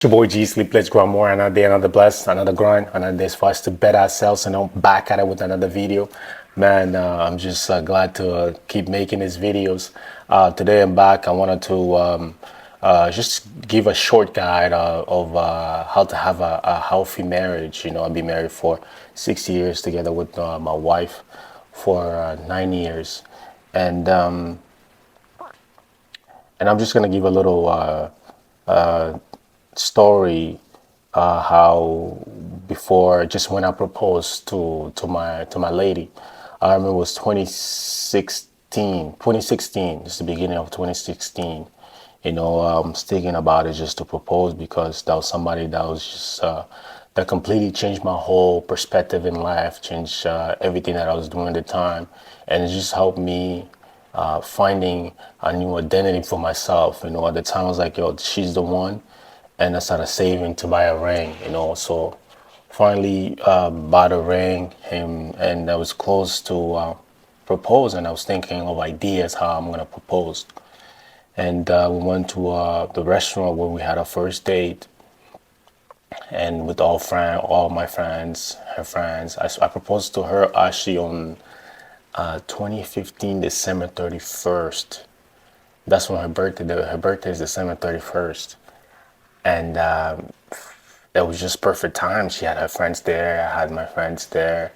Your boy G Sleep. Let's grow more. Another day, another bless, another grind, another day for us to better ourselves. And I'm back at it with another video. Man, I'm just glad to keep making these videos. Today I'm back. I wanted to just give a short guide of how to have a healthy marriage. I've been married for 6 years together with my wife for 9 years. And um, and I'm just gonna give a little story how before just when I proposed to my lady. I remember it was 2016, just the beginning of 2016. I was thinking about it just to propose because that was somebody that was just that completely changed my whole perspective in life, changed everything that I was doing at the time, and it just helped me finding a new identity for myself. At the time I was like, yo, she's the one, and I started saving to buy a ring. So finally bought a ring, and I was close to propose, and I was thinking of ideas how I'm gonna propose. And we went to the restaurant where we had our first date, and with all my friends, her friends. I proposed to her actually on 2015, December 31st. That's when her birthday is December 31st. And it was just perfect time. She had her friends there, I had my friends there,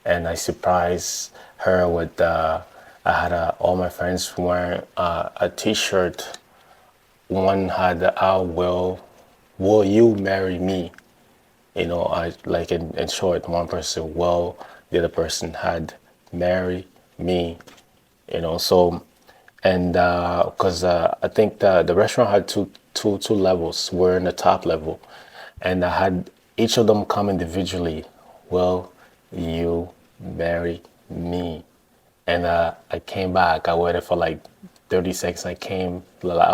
and I surprised her with I had all my friends wearing a T-shirt. One had will you marry me? I like in short, one person will, the other person had marry me. So, and because I think the restaurant had two levels. We're in the top level, and I had each of them come individually. Will you marry me? And I came back. I waited for like 30 seconds. I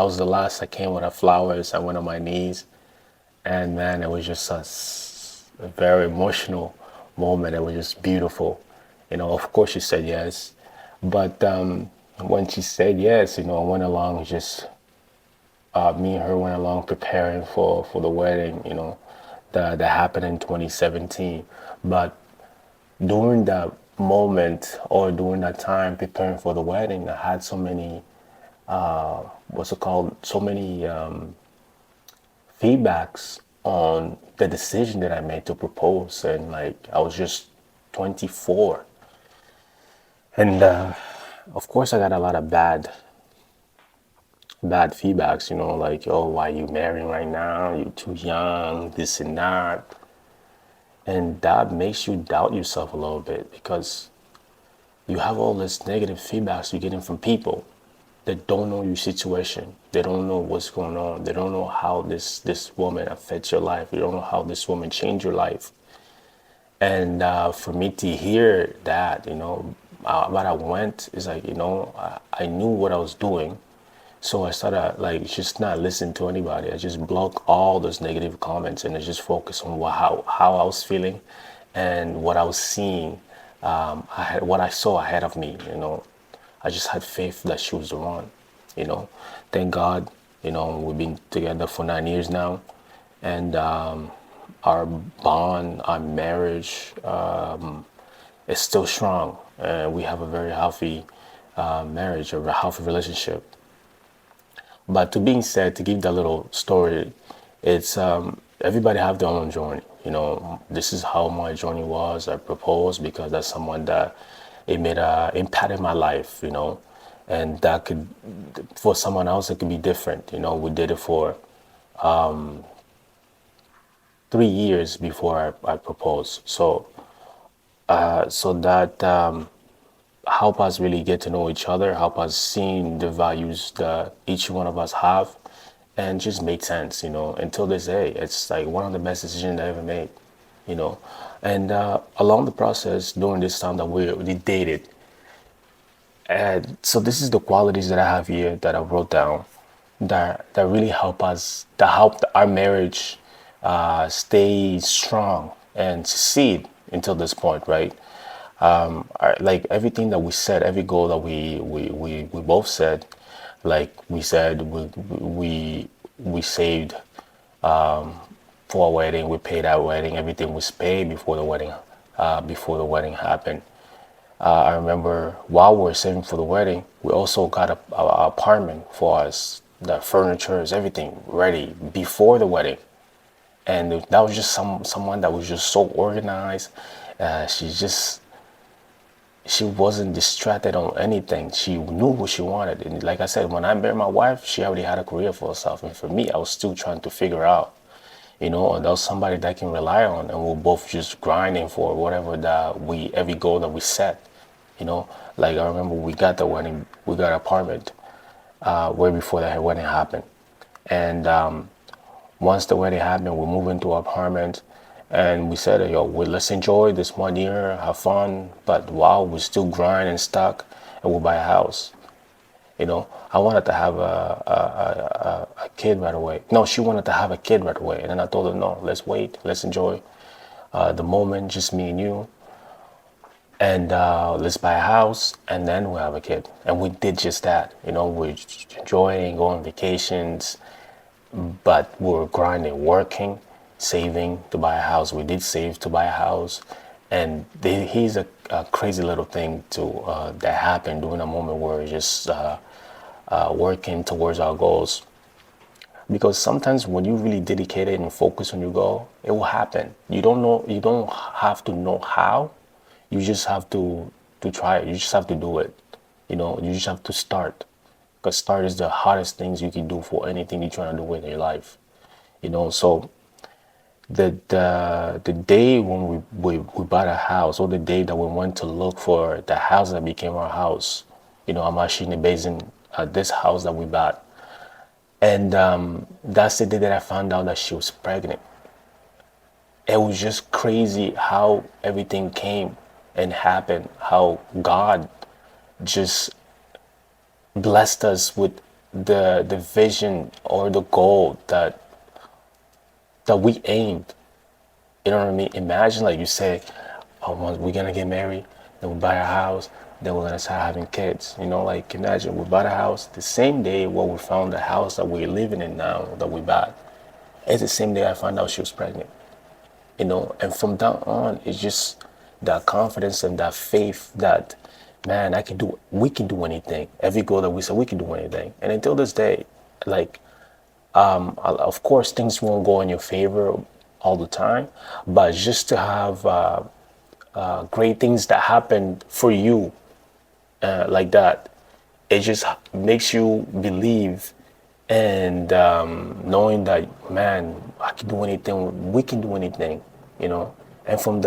was the last. I came with the flowers. I went on my knees, and man, it was just a very emotional moment. It was just beautiful. Of course, she said yes, but when she said yes, I went along. Just me and her went along preparing for the wedding. That happened in 2017. But during that moment or during that time preparing for the wedding, I had so many what's it called? So many feedbacks on the decision that I made to propose, and like I was just 24, and of course I got a lot of bad feedbacks. Like, oh, why you marrying right now? You're too young, this and that, and that makes you doubt yourself a little bit because you have all this negative feedbacks you're getting from people that don't know your situation. They don't know what's going on. They don't know how this woman affects your life. They don't know how this woman changed your life. And for me to hear that, what I went is like, I knew what I was doing. So I started like just not listen to anybody. I just block all those negative comments and I just focus on how I was feeling and what I was seeing. What I saw ahead of me. I just had faith that she was the one. You know, thank God. We've been together for 9 years now, and our bond, our marriage, is still strong. We have a very healthy marriage, or a healthy relationship. But to being said, to give that little story, it's everybody have their own journey. This is how my journey was. I proposed because that's someone that it made a impact in my life. And that could, for someone else, it could be different. We did it for 3 years before I proposed. So that help us really get to know each other, help us seeing the values that each one of us have, and just make sense. Until this day, it's like one of the best decisions I ever made. You know, and along the process during this time that we dated, and so this is the qualities that I have here that I wrote down that really that helped our marriage stay strong and succeed until this point, right? Like everything that we said, every goal that we both said, like we said, we saved for a wedding. We paid our wedding. Everything was paid before the wedding. Before the wedding happened, I remember while we were saving for the wedding, we also got a apartment for us. The furniture, everything ready before the wedding, and that was just someone that was just so organized. She wasn't distracted on anything. She knew what she wanted, and like I said, when I met my wife, she already had a career for herself, and for me, I was still trying to figure out, and that was somebody that I can rely on, and we're both just grinding for whatever that every goal that we set. You know, like I remember we got the wedding, we got an apartment way before that wedding happened, and once the wedding happened, we moved into an apartment, and we said, "Yo, let's enjoy this 1 year, have fun." But while we're still grinding and stuck, and we'll buy a house. I wanted to have a kid right away. No, she wanted to have a kid right away, and then I told her, "No, let's wait, let's enjoy the moment, just me and you, and let's buy a house, and then we'll have a kid." And we did just that. We're enjoying, going on vacations, but we were grinding, working, saving to buy a house. We did save to buy a house, and he's a crazy little thing to that happened during a moment where we're just working towards our goals. Because sometimes when you really dedicate it and focus on your goal, it will happen. You don't know. You don't have to know how. You just have to try it. You just have to do it. You just have to start. Because start is the hardest things you can do for anything you're trying to do in your life. So the day when we bought a house, or the day that we went to look for the house that became our house, I'm actually based in this house that we bought. And that's the day that I found out that she was pregnant. It was just crazy how everything came and happened, how God just blessed us with the vision or the goal that we aimed. You know what I mean? Imagine, like you say, "Oh, we're gonna get married, then we buy a house, then we're gonna start having kids." Like imagine we bought a house the same day where we found the house that we're living in now that we bought. It's the same day I found out she was pregnant. And from then on, it's just that confidence and that faith that, man, we can do anything. Every goal that we said, we can do anything. And until this day, like, of course, things won't go in your favor all the time, but just to have great things that happen for you like that, it just makes you believe, and knowing that, man, I can do anything, we can do anything, And from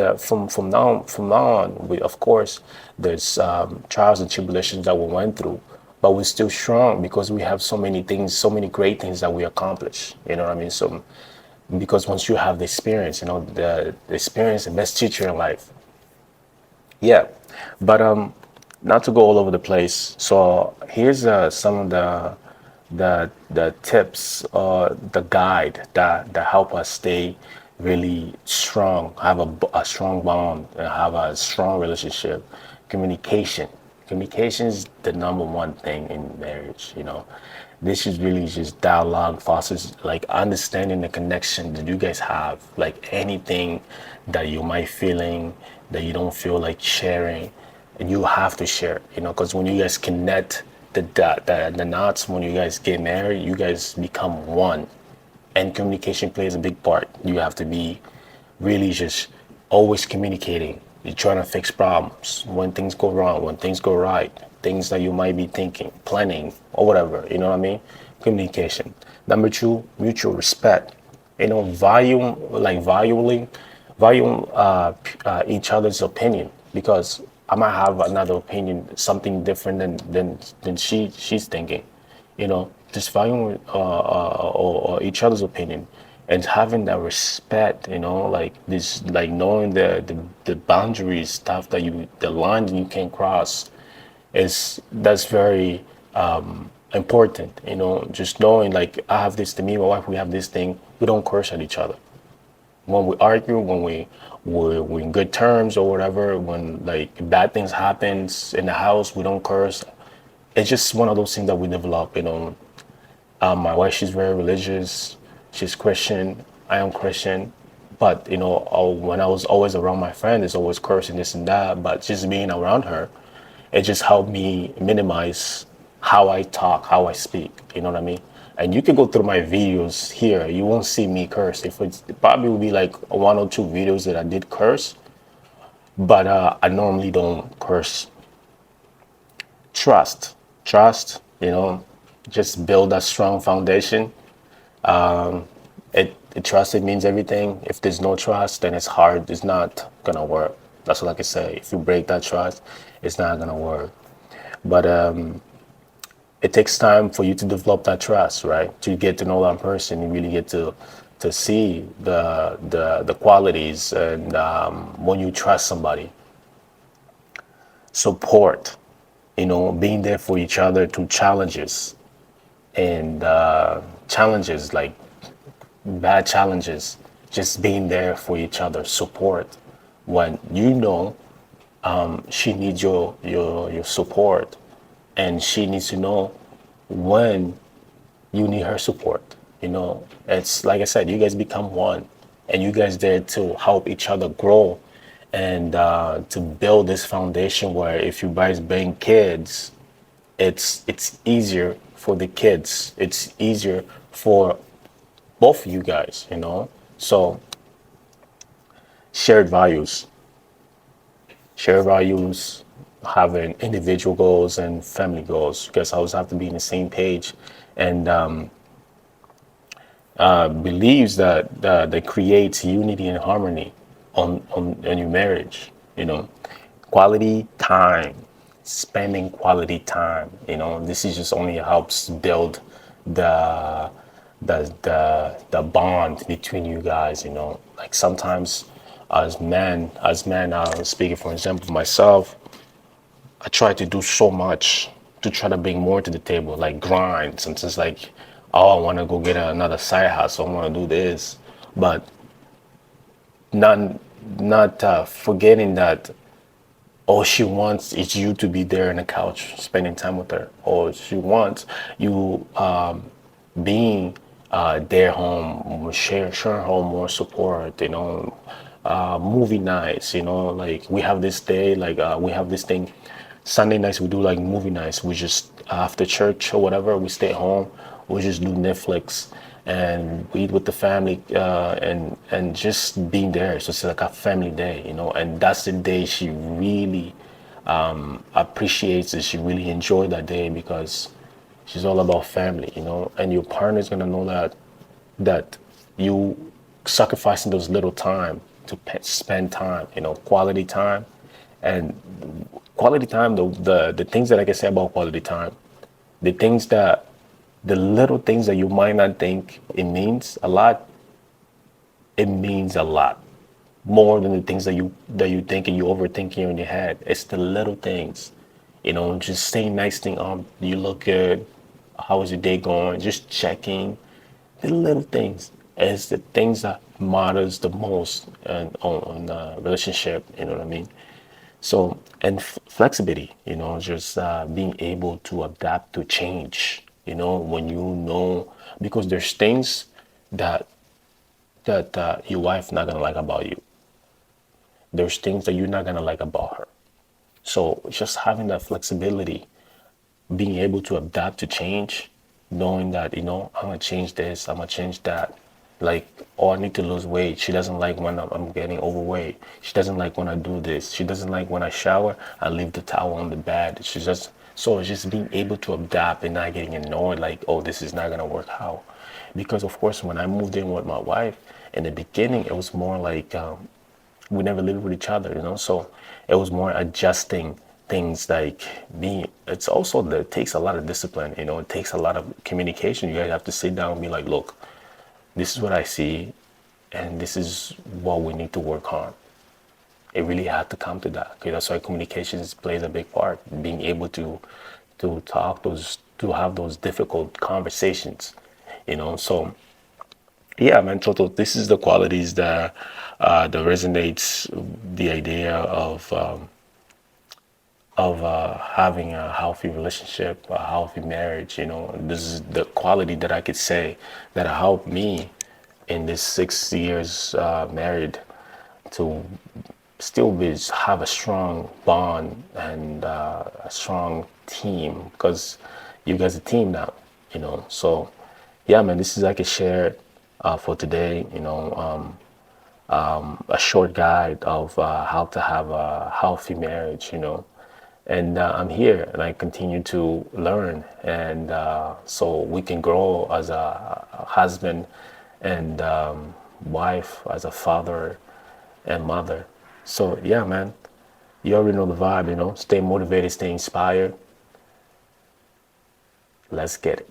now on, we, of course, there's trials and tribulations that we went through, but we're still strong because we have so many things, so many great things that we accomplish. You know what I mean? So because once you have the experience, the experience, the best teacher in life. Yeah, but not to go all over the place. So here's some of the tips, the guide that help us stay really strong, have a strong bond, and have a strong relationship. Communication. Communication is the number one thing in marriage. This is really just dialogue, fosters like understanding the connection that you guys have, like anything that you might feeling that you don't feel like sharing, and you have to share, because when you guys connect the knots, when you guys get married, you guys become one, and communication plays a big part. You have to be really just always communicating. You're trying to fix problems when things go wrong, when things go right, things that you might be thinking, planning, or whatever. You know what I mean? Communication. Number two, mutual respect. Valuing each other's opinion, because I might have another opinion, something different than she's thinking. Just valuing or each other's opinion, and having that respect. Like this, like knowing the boundaries, stuff that the lines you can cross, that's very important. Just knowing, like, I have this to me, my wife, we have this thing. We don't curse at each other when we argue, when we're in good terms or whatever. When like bad things happens in the house, we don't curse. It's just one of those things that we develop. My wife, she's very religious. She's Christian, I am Christian, but when I was always around my friend, it's always cursing this and that. But just being around her, it just helped me minimize how I talk, how I speak. You know what I mean? And you can go through my videos here. You won't see me curse. If it probably will be like one or two videos that I did curse, but I normally don't curse. Trust, trust. Just build a strong foundation. Trust, it means everything. If there's no trust, then it's hard. It's not gonna work. That's what I can say. If you break that trust, it's not gonna work. But it takes time for you to develop that trust, right? To get to know that person, you really get to see the qualities, and when you trust somebody, support, being there for each other through challenges, and challenges like bad challenges, just being there for each other, support when she needs your support, and she needs to know when you need her support. It's like I said, you guys become one, and you guys there to help each other grow, and to build this foundation where if you guys bring kids, it's easier for the kids. It's easier for both of you guys. So shared values, shared values, having individual goals and family goals. You guys always have to be on the same page, and believes that creates unity and harmony on your marriage. Quality time, spending quality time. This is just only helps build the the bond between you guys. Like sometimes as men, speaking for example myself, I try to do so much to try to bring more to the table, like grind. Sometimes like, oh, I want to go get another side hustle. I want to do this, but not not forgetting that all she wants is you to be there on the couch spending time with her, or she wants you being their home, share home, more support. Movie nights. Like we have this day, like we have this thing. Sunday nights we do like movie nights. We just after church or whatever, we stay home. We just do Netflix and we eat with the family, and just being there. So it's like a family day. And that's the day she really appreciates it. She really enjoyed that day because she's all about family. And your partner's gonna know that you sacrificing those little time to spend time, quality time. And quality time, the things that I can say about quality time, the things that the little things that you might not think it means a lot, it means a lot more than the things that you think and you overthinking in your head. It's the little things, just saying nice thing. You look good. How is your day going? Just checking. The little things is the things that matters the most and on the relationship. You know what I mean? So, and flexibility, just being able to adapt to change, when because there's things that your wife not gonna like about you. There's things that you're not gonna like about her. So just having that flexibility, being able to adapt to change, knowing that, I'm gonna change this, I'm gonna change that. Like, oh, I need to lose weight. She doesn't like when I'm getting overweight. She doesn't like when I do this. She doesn't like when I shower, I leave the towel on the bed. So it's just being able to adapt and not getting annoyed, like, oh, this is not gonna work out. Because of course, when I moved in with my wife, in the beginning, it was more like we never lived with each other. So it was more adjusting things like me. It's also that it takes a lot of discipline. It takes a lot of communication. You guys have to sit down and be like, look, this is what I see, and this is what we need to work on. It really had to come to that. Okay, that's why communications plays a big part. Being able to talk to have those difficult conversations. So yeah, man, Toto, this is the qualities that resonates the idea of having a healthy relationship, a healthy marriage. This is the quality that I could say that helped me in this 6 years married to still have a strong bond and a strong team because you guys are a team now, So, yeah, man, this is like a share for today, a short guide of how to have a healthy marriage, And I'm here and I continue to learn, and so we can grow as a husband and wife, as a father and mother. So, yeah, man, you already know the vibe, Stay motivated, stay inspired. Let's get it.